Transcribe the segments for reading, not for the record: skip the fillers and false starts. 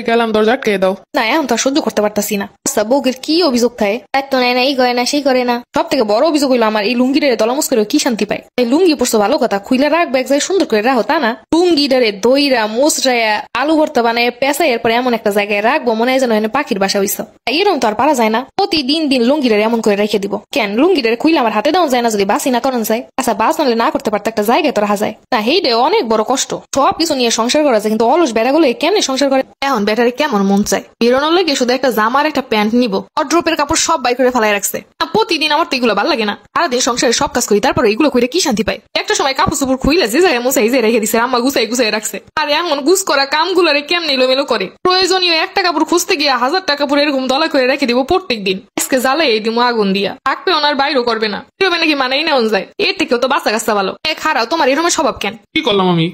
গেলাম, দরজা আটকে দাও। না এখন তো আর সহ্য করতে পারতাছি না। আচ্ছা বউকের কি অভিযোগ থাকে? দায়িত্ব নেয় না, এই করে না সেই করে না। সব থেকে বড় অভিযোগ হইলো আমার এই লুঙ্গিটারে দলামুস করে কি শান্তি পায়। এই লুঙ্গি পড়ছো ভালো কথা, খুইলা রাখবে এক জায়গায় সুন্দর করে রাখো তা না। লুঙ্গিটারে দইরা মোচড়াইয়া আলু ভর্তা বানায় পেঁচাই এরপরে এমন একটা জায়গায় রাখবো মনে হয় যেন এনে পাখির বাসা হইছো। এরকম তো আর পারা যায় না। প্রতিদিন দিন লুঙ্গিটারে এমন করে রেখে দিব কেন? লুঙ্গিটারে খুইলে আমার হাতে দেওয়া যায় না যদি বাসি না করেন যায়? আচ্ছা বাস নাহলে না করতে পারতো একটা জায়গায় তো রাখা যায় না। হেইডে অনেক বড় কষ্ট। সব কিছু নিয়ে সংসার করা যায় কিন্তু অলস বেড়াগুলো কেমনে সংসার করে? এখন ব্যাটারি কেমন মন চায় বেরোনোর লেগে শুধু একটা জামার একটা প্যান্ট নিব, অড্রপের কাপড় সব বাই করে ফেলাই রাখছে। প্রতিদিন আমার তো এগুলো ভালো লাগে না। সারাদিন সংসারে সব কাজ করি তারপরে এগুলো করে কি শান্তি পাই? একটা সময় কাপড় চোপড় খুইলে যে জায়গায় মোছাই যে রেখে দিছে আম্মা গুছাই গুছাই রাখছে। আর এমন গুছ করা কামগুলারে কেমনে এলোমেলো করে। প্রয়োজনীয় একটা কাপড় খুঁজতে গিয়ে 1000 টাকা কাপড় এরকম দলা করে রেখে দিব প্রত্যেক দিন। আজকে জ্বালাই এই দিমো আগুন দিয়া থাকবে ওনার বাইরেও করবে না, নাকি মানাই নেওয়া যায়। এর থেকেও তো বাচ্চা কাচ্চা ভালো। খারাও তোমার এরকম স্বভাব কেন? কি করলাম আমি?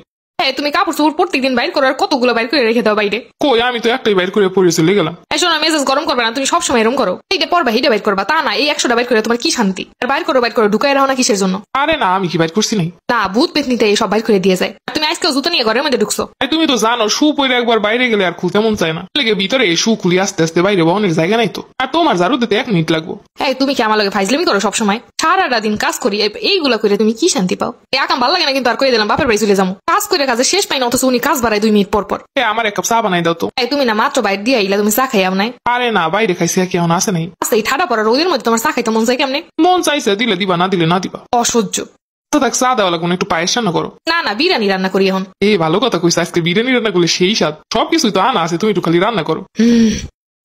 তুমি কাপড় চোপড় প্রত্যেকদিন বাইর করার কতগুলো বাইর করে রেখে দাও বাইরে। কই আমি তো একটাই বাইর করে পড়ে চলে গেলাম। শোনো মেজাজ গরম করবে না, তুমি সবসময় এরকম করো। এইটা পরবা এইটা বাইর করবা তা না, এই 100টা বাইর করে তোমার কি শান্তি? আর বাইর করো ঢুকাই রাখো না কিসের জন্য? আরে না আমি কি বাইর করছি নাই। না ভূত পেতনিতে এই সব বাইর করে দিয়ে যায়। তুমি আজকে জুতো নিয়ে ঘরের মধ্যে ঢুকছো। তুমি তো জানো শু পরে একবার বাইরে গেলে আর খুলতে মন চায় না। লেগে ভিতরে এই শু খুলি আস্তে আস্তে বাইরে বহনের জায়গা নাই তো। আর তোমার ঝাড়ু দিতে 1 মিনিট লাগবো। তুমি কি আমার লগে ফাইজলামি করো সবসময়? সারাটা দিন কাজ করি এইগুলা করে তুমি কি শান্তি পাও? এই আকাম ভালো লাগে না কিন্তু আর করে দিলাম বাপের বাড়ি চলে যাবো। কাজ করে কাজে শেষ পাই না অথচ উনি কাজ বাড়ায় 2 মিনিট পর পর। আমার 1 কাপ চা বানাই দাও তো। তুমি না মাত্র বাইরে দিয়ে আইলা, তুমি চা খাইয়াও নাই? আরে না বাইরে খাইছি কি এখন আসে নাই। আচ্ছা এই ঠাডা পড়া রোদের মধ্যে তোমার চা খাইতে মন চাই কেমনে? মন চাইছে দিলে দিবা, না দিলে না দিবা। অসহ্য। তো দেখ চা দেওয়া লাগবে, একটু পায়েস রান্না করো। না বিরিয়ানি রান্না করি এখন। ভালো কথা কইস, আজকে বিরিয়ানি রান্না করলে সেই স্বাদ। সবকিছুই তো আনা আছে, তুমি একটু খালি রান্না করো।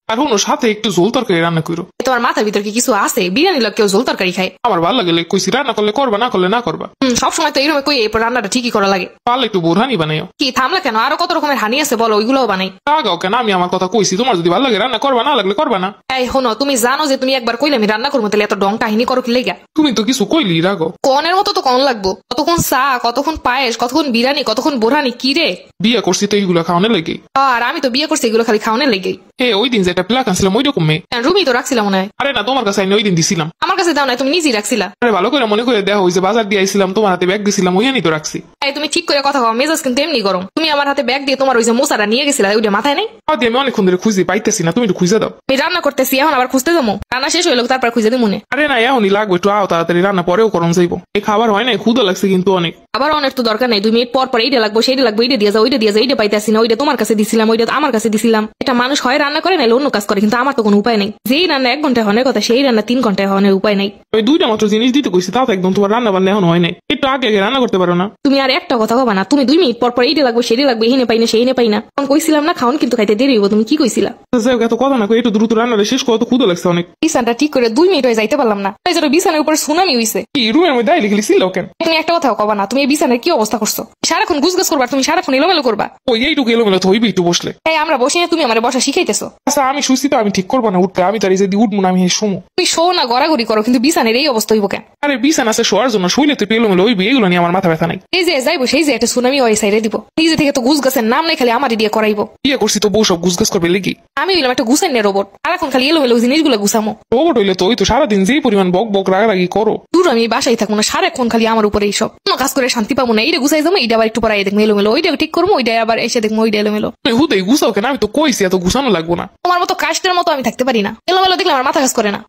আর ওর সাথে একটু ঝোল তরকারি রান্না করো। তোমার মাথার ভিতর কি কিছু আছে? বিরিয়ানি লোক কেউ ঝোল তরকারি খায়? আমার ভালো লাগে কইছি রান্না করলে করবা, না করলে না করবা। সবসময় তো এইরকম কই এরপর রান্নাটা ঠিকই করা লাগে। পারলে একটু বোরহানি বানাইও। কি থামলা কেন? আরো কত রকমের হানি আছে বলো, ওইগুলোও বানাই। রাগাও কেন? আমি আমার কথা কইছি, তোমার যদি ভালো লাগে রান্না করবা, না লাগলে করবা না। শোনো তুমি জানো যে তুমি একবার কইলে আমি রান্না করবো, তাহলে এত ডং কাহিনী করো কি লেগা? তুমি তো কিছু কইলি রাগো। কনের মতো তো কন লাগবো। কতক্ষণ চা, কতক্ষণ পায়েস, কতক্ষণ বিরিয়ানি, কতক্ষণ বোরহানি। কি রে বিয়ে করছি তো এইগুলো খাওয়ানোর লেগে। আর আমি তো বিয়ে করছি এগুলো খালি খাওয়ানোর লেগেই। ওই দিন যেটা প্লাক আনছিলাম ওই রকম মেয়ে রুমি তো রাখছিলাম মনে হয়। আরে না তোমার কাছে ওই দিন দিছিলাম। আমার কাছে দাও না, তুমি নিজেই রাখছিলা। আরে ভালো করে মনে করে দেখো, ওই যে বাজার দিয়ে আইছিলাম তোমার হাতে ব্যাগ দিছিলাম ওইখানেই তো রাখছি। তুমি ঠিক করে কথা কও, মেজাজ কিন্তু এমনি গরম। তুমি আমার হাতে ব্যাগ দিয়ে তোমার ওই যে মোসারা নিয়ে গেছিলা, ওইটা মাথায় নেই? আমি অনেকক্ষণ ধরে খুঁজে পাইতেছি না, তুমি একটু খুঁজে দাও। আমি রান্না করতেছি, এখন আবার খুঁজতে যাবো? রান্না শেষ হইলো তারপর খুঁজে দিই মনে। আরে না এখনই লাগবে, একটু আও তাড়াতাড়ি, রান্না পরেও করন যাইবো। এই খাবার হয় না, ক্ষুধা লাগছে কিন্তু অনেক। আবার অনেক তো দরকার নেই, 2 মিনিট পর পর এইটা লাগবো সেইটা লাগবো, এইটা দিয়ে যাও ওইটা দিয়ে যাও, এইটা পাইতেছি না, ওইটা তোমার কাছে দিছিলাম, ওইটা আমার কাছে দিছিলাম। এটা মানুষ হয় রান্না করে নাহলে অন্য কাজ করে, কিন্তু আমার তো কোনো উপায় নেই। যেই রান্না 1 ঘন্টায় হওয়ার কথা সেই রান্না 3 ঘন্টায় হওয়ার উপায় নেই। ওই 2টা মাত্র জিনিস দিতে কইছি, তাও একদম তোমার রান্না বান্না এখন হয় নাই। একটু আগে আগে রান্না করতে পারো না? তুমি আর একটা কথা কবা না, তুমি 2 মিনিট পর পর এইটা লাগবো সেইটা লাগবো, এখানে পাই না সেইনে পাই না। তখন কইছিলাম না খাওন কিন্তু খাইতে দেরি হইব, তুমি কি কইছিলা? এত কথা না কই একটু দ্রুত রান্নাটা শেষ করো, তো ক্ষুধা লাগছে অনেক। বিছানাটা ঠিক করে 2 মিনিট হয়ে যাইতে পারলাম না, তাই জন্য বিছানার উপর সুনামি হইছে। কি রুমের মধ্যে আইলে গেলি ছিল কেন? তুমি একটা কথাও কবা না, তুমি এই বিছানার কি অবস্থা করছো? সারাক্ষণ গুজগাছ করবা, তুমি সারাক্ষণ এলোমেলো করবা। এইটুকু এলোমেলো তো হইবি একটু বসলে। আমরা বসে তুমি আমার বসা শিখাইতেছো। আচ্ছা আমি শুছি তো, আমি ঠিক করবো না উঠতে, আমি তার যদি উঠবো না আমি শুমো। তুমি শো না গড়াগড়ি করো, কিন্তু বিছানের এই অবস্থা হইব কেন? আরে বিছানা আছে শোয়ার জন্য, শুইলে তো এলোমেলো হইবি, এগুলো নিয়ে আমার মাথা ব্যথা নাই। এই যে যাইবো সেই যে একটা সুনামি ওই সাইডে দিব, নিজে থেকে তো গুজগাছের নাম নাই, খালি আমারই দিয়ে করাইবো। বিয়ে করছি তো বউ সব গুজগাছ করবে লেগে। আমি হইলাম একটা গুছাইনের রোবট, আর এখন খালি এলোমেলো জিনিসগুলো গুছামো। রোবট হইলে তো ওই তো সারাদিন যেই পরিমাণ বক বক রাগারাগি করো। দূর আমি বাসায় থাকবো না, সারাক্ষণ খালি আমার উপরে এইসব। কোনো কাজ করে শান্তি পাবো না। এইটা গুছাই যাবো, এইটা আবার একটু পরে দেখবো এলোমেলো, ওইটা ঠিক করবো, ওইটা আবার এসে দেখবো ওইটা এলোমেলো। হুদেই গুছাও কেন? আমি তো কইছি এত গুছানো লাগবো না। তোমার মতো কাস্টের মতো আমি থাকতে পারি না, এলোমেলো দেখলে আমার মাথা কাজ করে না।